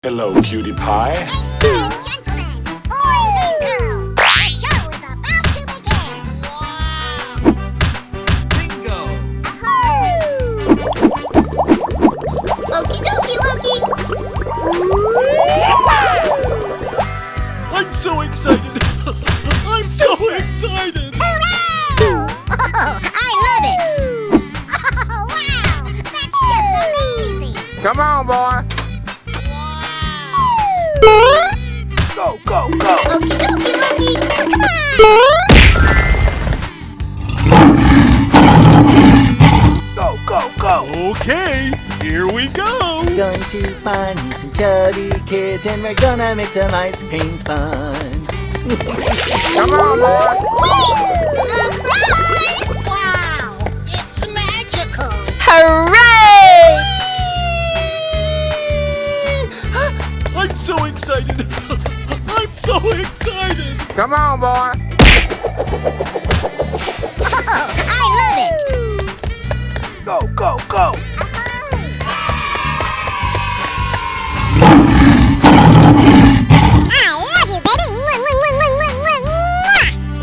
Hello, cutie pie. Ladies and gentlemen, boys and girls, the show is about to begin. Wow! Bingo! Okie dokie Loki. I'm so excited! I'm so excited! Hooray! Oh, I love it. Oh, wow, that's just amazing. Come on, boy. Go, go, go. Okie dokie Loki. Go, go, go. Okay, here we go! Going to find me some chubby kids and we're gonna make some ice cream fun. Come on, boy. Surprise! Wow, it's magical. Hooray! I'm so excited! I'm so excited! Come on, boy. Oh, I love it. Go, go, go. I love you, baby.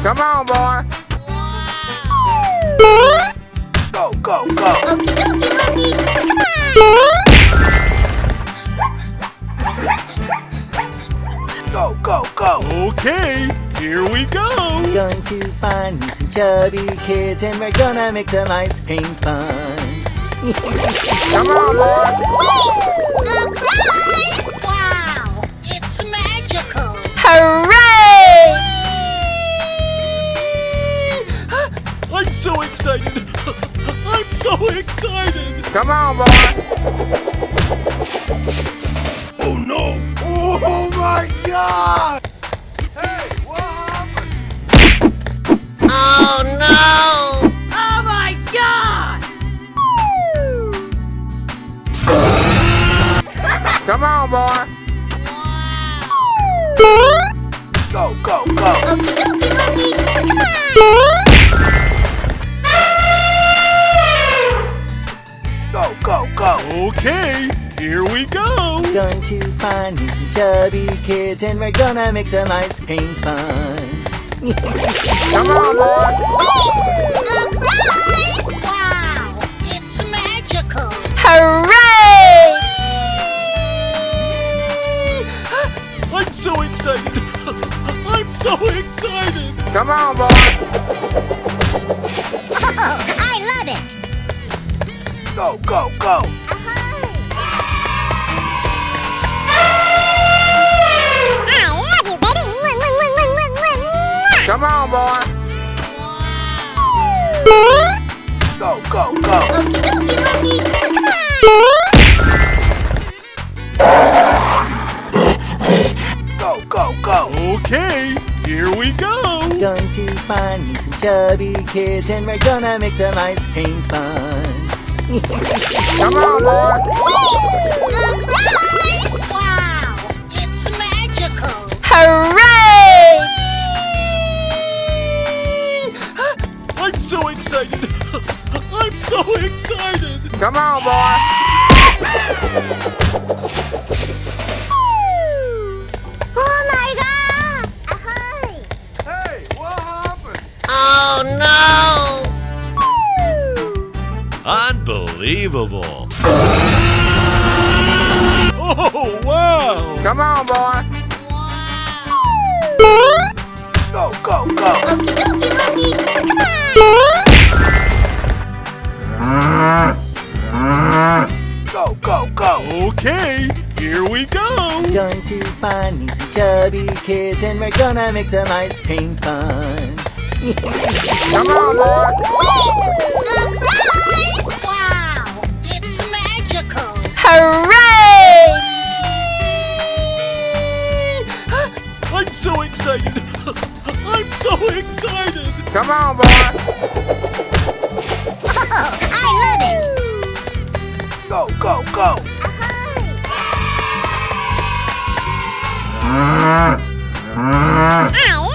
Come on, boy. Go, go, go. Okie dokie Loki. Go, go, go. Okay, here we go! Going to find me some chubby kids and we're gonna make some ice cream fun. Come on, boy. Surprise! Wow, it's magical. Hooray! I'm so excited! I'm so excited! Come on, boy. Oh, no. Oh, my God. Hey, what happened? Oh no! Oh my God! Come on, boy. Go, go, go. Okie dokie Loki. Go, go, go. Okay, here we go! Going to find me some chubby kids and we're gonna make some ice cream fun. Come on, boy. Surprise! Wow, it's magical. Hooray! I'm so excited! I'm so excited! Come on, boy. Oh, I love it. Go, go, go. I love you, baby. Come on, boy. Go, go, go. Okie dokie Loki. Go, go, go. Okay, here we go! Going to find me some chubby kids and we're gonna make some ice cream fun. Come on, boy. Surprise! Wow, it's magical. Hooray! I'm so excited! I'm so excited! Come on, boy. Oh my God! Hey, what happened? Oh no! Unbelievable! Oh, wow! Come on, boy. Go, go, go. Okie dokie Loki. Go, go, go. Okay, here we go! Going to find me some chubby kids and we're gonna make some ice cream fun. Come on, boy. Surprise! Wow, it's magical. Hooray! I'm so excited! I'm so excited! Come on, boy. Oh, I love it. Go, go, go. I